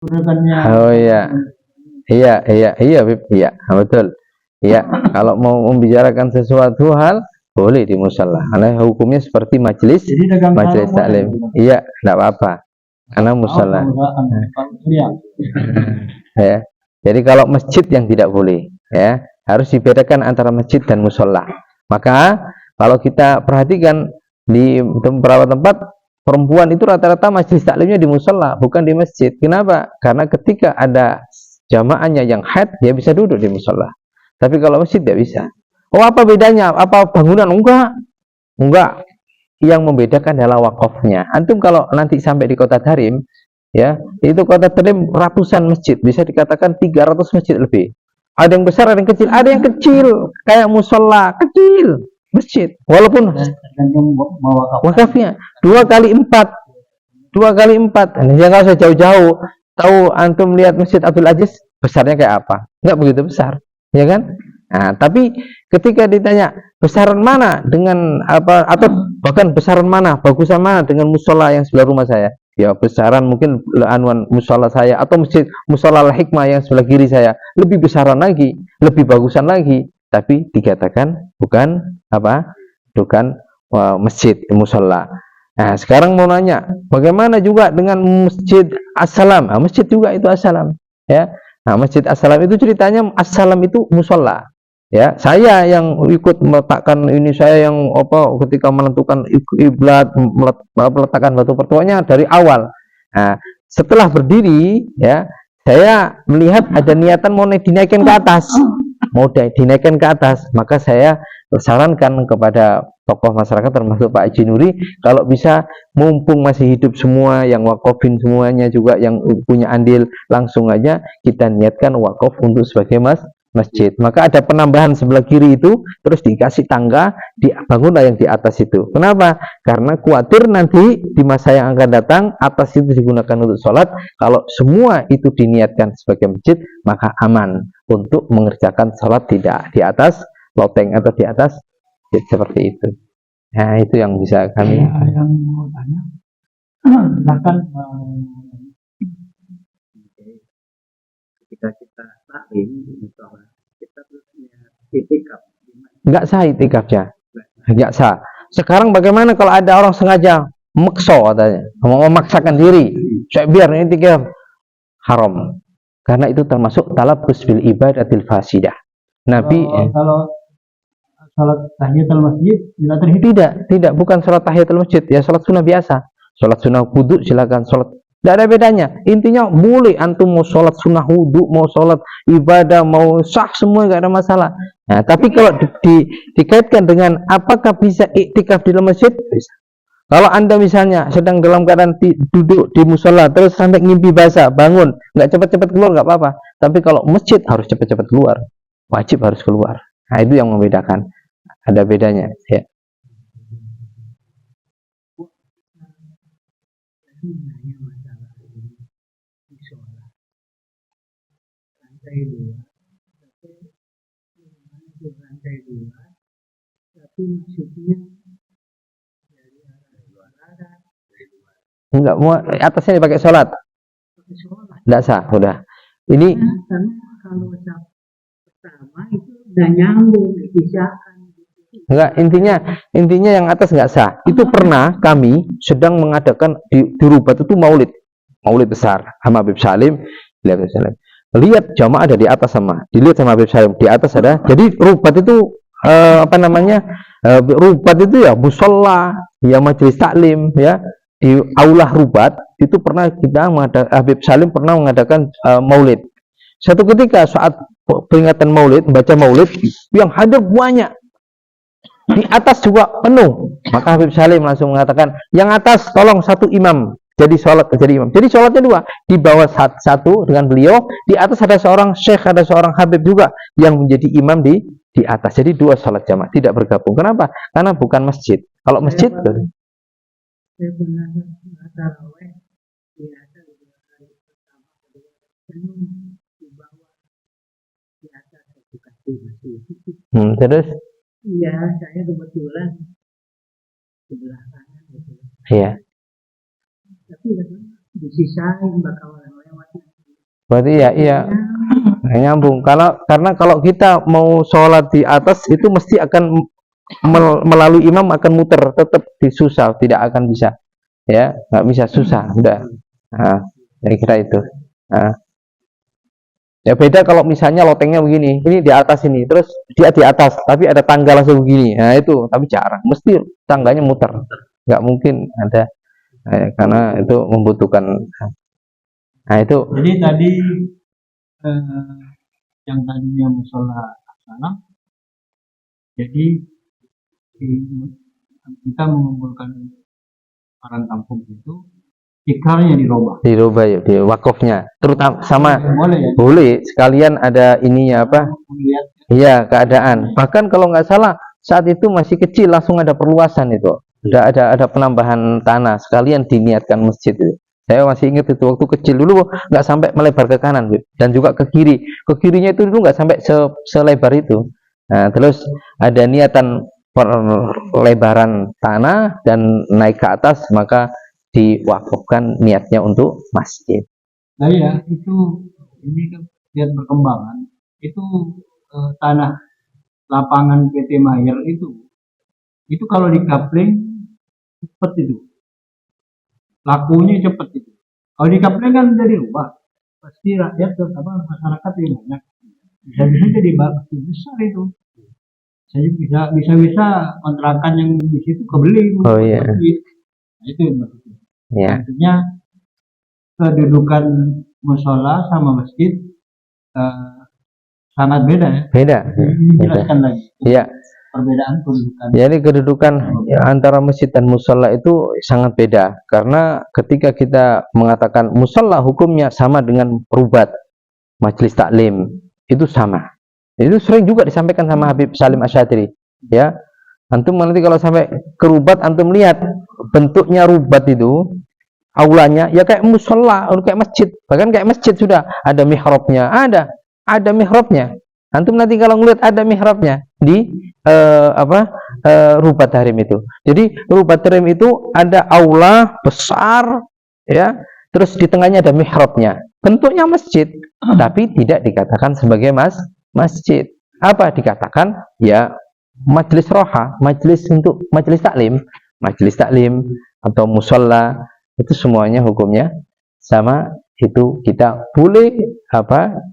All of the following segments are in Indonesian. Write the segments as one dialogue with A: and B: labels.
A: Oh iya, iya, Bib. Iya, betul. Iya, kalau mau membicarakan sesuatu hal boleh di musala. Karena hukumnya seperti majelis taklim. Iya, tidak apa-apa. Karena musala. Ya. Jadi kalau masjid yang tidak boleh, ya harus dibedakan antara masjid dan musola. Maka kalau kita perhatikan di beberapa tempat perempuan itu rata-rata majelis taklimnya di musola, bukan di masjid. Kenapa? Karena ketika ada jamaahnya yang haid, dia bisa duduk di musola. Tapi kalau masjid tidak bisa. Oh, apa bedanya? Apa bangunan? Enggak. Yang membedakan adalah wakafnya. Antum kalau nanti sampai di kota Tarim, ya itu kota Tarim ratusan masjid, bisa dikatakan 300 masjid lebih. Ada yang besar, ada yang kecil, ada yang kecil kayak musola kecil masjid, walaupun wakafnya 2 kali 4, 2 kali 4. Ya kalau saya jauh-jauh tahu, antum lihat masjid Abdul Aziz besarnya kayak apa? Enggak begitu besar, ya kan? Nah, tapi ketika ditanya besaran mana dengan apa, atau bahkan besaran mana, bagusan mana dengan musola yang sebelah rumah saya, ya besaran mungkin anuan musola saya atau masjid musola Al-Hikmah yang sebelah kiri saya lebih besaran lagi, lebih bagusan lagi, tapi dikatakan bukan apa, bukan masjid musola. Nah, sekarang mau nanya, bagaimana juga dengan masjid As-Salam? Nah, masjid juga itu As-Salam, ya. Nah, masjid As-Salam itu ceritanya As-Salam itu musola. Ya, saya yang ikut meletakkan ini, saya yang apa ketika menentukan iblat, meletakkan batu pertuanya dari awal. Nah, setelah berdiri, ya, saya melihat ada niatan mau dinaikkan ke atas, maka saya sarankan kepada tokoh masyarakat termasuk Pak Haji Nuri, kalau bisa mumpung masih hidup semua yang wakofin semuanya juga yang punya andil, langsung aja kita niatkan wakaf untuk sebagai masjid. Maka ada penambahan sebelah kiri itu, terus dikasih tangga, dibangunlah yang di atas itu. Kenapa? Karena khawatir nanti di masa yang akan datang atas itu digunakan untuk sholat. Kalau semua itu diniatkan sebagai masjid, maka aman untuk mengerjakan sholat tidak di atas loteng atau di atas masjid seperti itu. Nah, itu yang bisa kami.
B: Yang mau tanya, bahkan ketika kita taklim kita punya itikaf.
A: Enggak sah itikafnya, enggak sah. Sekarang bagaimana kalau ada orang sengaja makso, katanya mau memaksakan diri, saya biar itikaf, haram, karena itu termasuk talabus bil ibadatil fasidah. Nabi
B: kalau salat tahiyatul masjid tidak terhitung?
A: Tidak, bukan salat tahiyatul masjid, ya salat sunnah biasa. Salat sunnah wudu silakan salat, tidak ada bedanya. Intinya boleh antum mau sholat sunnah wudu, mau sholat ibadah, mau sah, semua nggak ada masalah. Nah, tapi kalau dikaitkan dengan apakah bisa iktikaf di dalam masjid, bisa. Kalau anda misalnya sedang dalam keadaan duduk di musola terus sampai ngimpi basah, bangun, nggak cepat-cepat keluar nggak apa-apa. Tapi kalau masjid harus cepat-cepat keluar, wajib harus keluar. Nah, itu yang membedakan. Ada bedanya, ya.
B: Tapi maksudnya
A: Enggak, mau atasnya dipakai sholat, enggak sah, udah. Ini
B: kalau pertama itu udah nyambung, dipisahkan.
A: Enggak, intinya yang atas enggak sah. Itu pernah kami sedang mengadakan di Rubat itu maulid besar sama Habib Salim, lihat jamaah ada di atas, sama dilihat sama Habib Salim di atas ada. Jadi Rubat itu Rubat itu ya musola, ya majelis taklim, ya di aula Rubat itu pernah kita mengadakan, Habib Salim pernah mengadakan maulid. Satu ketika saat peringatan maulid, baca maulid, yang hadir banyak, di atas juga penuh, maka Habib Salim langsung mengatakan, yang atas tolong satu imam jadi sholat, jadi imam. Jadi sholatnya dua, di bawah satu dengan beliau, di atas ada seorang syekh, ada seorang habib juga yang menjadi imam di atas. Jadi dua sholat jamaah, tidak bergabung. Kenapa? Karena bukan masjid. Kalau masjid terus
B: iya, saya kebetulan sebelah kanan gitu.
A: Iya.
B: Tapi disisain bakal lewat.
A: Berarti ya iya nyambung. Karena kalau kita mau sholat di atas itu mesti akan melalui imam akan muter, tetap disusah, tidak akan bisa. Ya, nggak bisa, susah, udah. Nah, saya kira itu. Nah. Ya beda kalau misalnya lotengnya begini, ini di atas ini, terus dia di atas, tapi ada tangga langsung begini. Nah itu, tapi jarang, mesti tangganya muter, nggak mungkin ada, karena itu membutuhkan. Nah itu.
B: Jadi tadi yang tadinya musola salam, jadi kita mengumpulkan orang kampung itu, ikrarnya dirubah
A: ya, di wakofnya, terutama sama
B: boleh ya?
A: Boleh sekalian ada ininya apa? Iya, keadaan. Bahkan kalau nggak salah saat itu masih kecil langsung ada perluasan itu. Ada penambahan tanah sekalian diniatkan masjid itu. Saya masih ingat itu waktu kecil dulu nggak sampai melebar ke kanan dan juga ke kiri. Ke kirinya itu dulu nggak sampai selebar itu. Nah, terus ada niatan perlebaran tanah dan naik ke atas, maka diwakafkan niatnya untuk masjid.
B: Nah ya, itu ini kan lihat perkembangan. Itu tanah lapangan PT Mayer itu kalau dikapling cepet itu. Lakunya cepet itu. Kalau dikapling kan jadi rumah. Pasti rakyat masyarakat yang banyak. Bisa-bisa jadi bakti besar itu. Saya bisa kontrakan yang di situ kebeli.
A: Oh iya.
B: Itu maksudnya.
A: Ya.
B: Artinya kedudukan musola sama masjid sangat beda ya.
A: Beda.
B: Jelaskan lagi.
A: Iya.
B: Perbedaan kedudukan.
A: Jadi kedudukan antara masjid dan musola itu sangat beda. Karena ketika kita mengatakan musola hukumnya sama dengan rubat, majelis taklim, itu sama. Itu sering juga disampaikan sama Habib Salim Asyadri. Ya, antum nanti kalau sampai ke rubat, antum lihat bentuknya rubat itu, aulanya ya kayak musola, kayak masjid, bahkan kayak masjid sudah ada mihrabnya, ada mihrabnya. Antum nanti kalau ngelihat ada mihrabnya di rubat tahrim itu. Jadi rubat tahrim itu ada aula besar, ya, terus di tengahnya ada mihrabnya. Bentuknya masjid, tapi tidak dikatakan sebagai masjid. Apa dikatakan? Ya majelis roha, majelis untuk majelis taklim atau musola, itu semuanya hukumnya sama. Itu kita boleh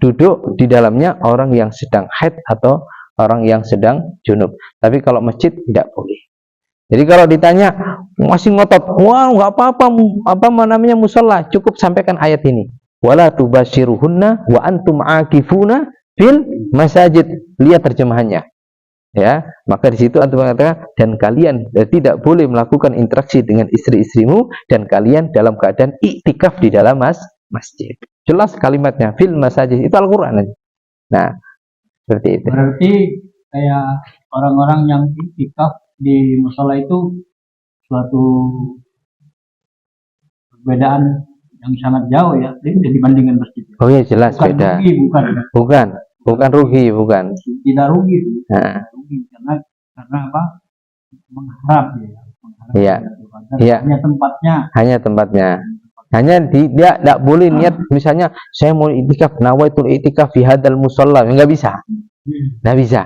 A: duduk di dalamnya orang yang sedang haid atau orang yang sedang junub. Tapi kalau masjid tidak boleh. Jadi kalau ditanya masih ngotot, wah nggak apa-apa, namanya musola, cukup sampaikan ayat ini. Wala tubashiruhunna wa antum akifuna fil masajid. Lihat terjemahannya. Ya, maka di situ antum mengatakan dan kalian tidak boleh melakukan interaksi dengan istri-istrimu dan kalian dalam keadaan iktikaf di dalam masjid. Jelas kalimatnya fil masajid, itu Al-Qur'an. Nah, seperti itu.
B: Berarti kayak orang-orang yang iktikaf di musola itu suatu perbedaan yang sangat jauh ya, dibandingkan masjid.
A: Oh iya, jelas
B: bukan
A: beda.
B: Rugi,
A: bukan rugi, bukan.
B: Tidak rugi.
A: Nah.
B: Rugi karena apa? Mengharap ya.
A: Iya. Iya. Hanya tempatnya. Hanya dia tidak boleh niat misalnya saya mau iktikaf, nawaitul iktikaf fi hadzal musalla, enggak bisa. Enggak bisa.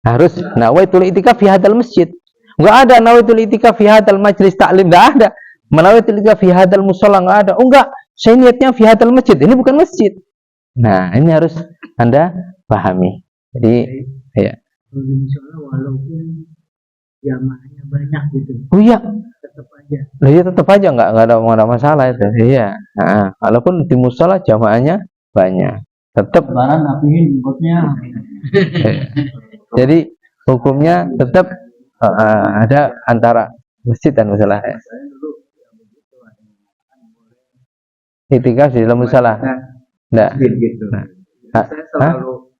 A: Harus nawaitul iktikaf fi hadzal masjid. Enggak ada nawaitul iktikaf fi hadzal majlis taklim, enggak ada. Nawaitul iktikaf fi hadzal musalla, enggak ada. Oh enggak, saya niatnya fi hadzal masjid. Ini bukan masjid. Nah, ini harus Anda pahami. Jadi ya.
B: Walaupun jamaahnya banyak gitu.
A: Oh iya.
B: Tetap aja.
A: Iya, tetap aja nggak ada masalah itu. Iya. Nah, walaupun di musola jamaahnya banyak, tetap
B: barang apiin botnya.
A: Jadi hukumnya tetap ada antara masjid dan musola. Iktikaf di dalam musola. Enggak.
B: Gitu. Saya selalu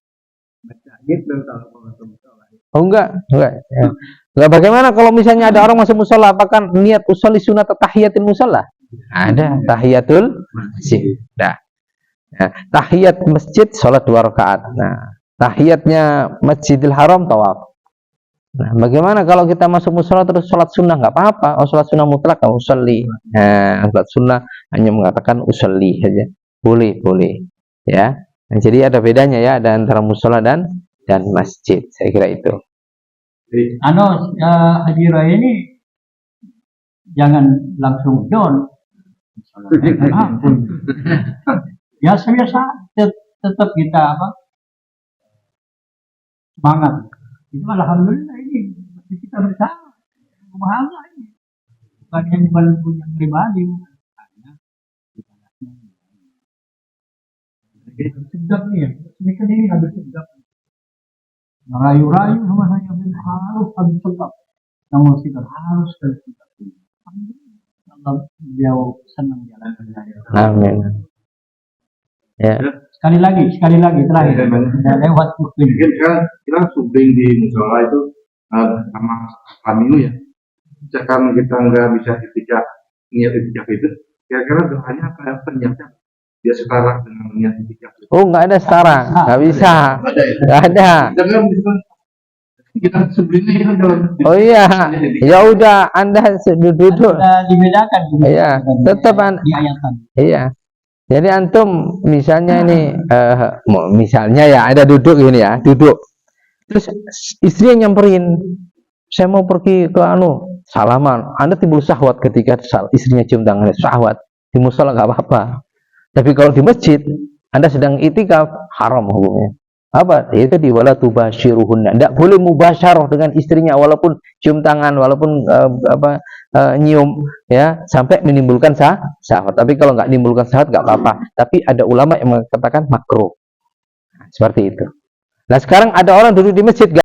B: baca gitu kalau mau ke musola.
A: Oh enggak. Ya. Enggak, bagaimana kalau misalnya ada orang masuk musola, apakah niat usolli sunat tahiyatul musola? Ada tahiyatul masjid. Nah, tahiyat masjid salat 2 rakaat. Nah, tahiyatnya Masjidil Haram tawaf. Nah, bagaimana kalau kita masuk musola terus salat sunnah? Enggak apa-apa. Oh, salat sunnah mutlak kalau usolli. Nah, salat sunnah hanya mengatakan usolli saja. Boleh. ya. Nah, jadi ada bedanya ya, ada antara musola dan masjid. Saya kira itu.
B: Haji Raya ini jangan langsung don. Biasa-biasa tetap kita semangat. Itu alhamdulillah ini masih kita bersama. Bahagia ini. Bukan yang punya pribadi. Sedap nih ya. Ini kan ini habis sedap. Rayu-rayu sama saya harus habis sedap. Namun kita harus habis sedap. Allah beliau senang jalan berjaya.
A: Amin. Ya.
B: Sekali lagi terakhir. Sudah lewat waktu.
C: Mungkin kita subling di musola itu sama pamilu ya. Misalkan kita nggak bisa itikaf, niat itikaf itu, kira-kira doanya apa penyiapnya? Dia setara dengan niat itikaf.
A: Oh, nggak ada setara, nggak bisa, nggak ada.
C: Kita sebelumnya kita dalam.
A: Oh iya, ya udah, Anda duduk.
B: Dibedakan.
A: Iya, tetap
B: di ayatan.
A: Iya. Jadi antum misalnya ini, misalnya ya ada duduk ini ya, duduk. Terus istrinya nyamperin, saya mau pergi ke salaman. Anda timbul syahwat ketika istrinya cium tangannya, syahwat. Di musola nggak apa-apa. Tapi kalau di masjid, Anda sedang itikaf, haram hukumnya. Apa? Itu wala tubasyiruhunna. Tidak boleh mubasyarah dengan istrinya walaupun cium tangan, walaupun nyium ya, sampai menimbulkan syahwat. Tapi kalau nggak menimbulkan syahwat nggak apa-apa. Tapi ada ulama yang mengatakan makruh. Seperti itu. Nah, sekarang ada orang duduk di masjid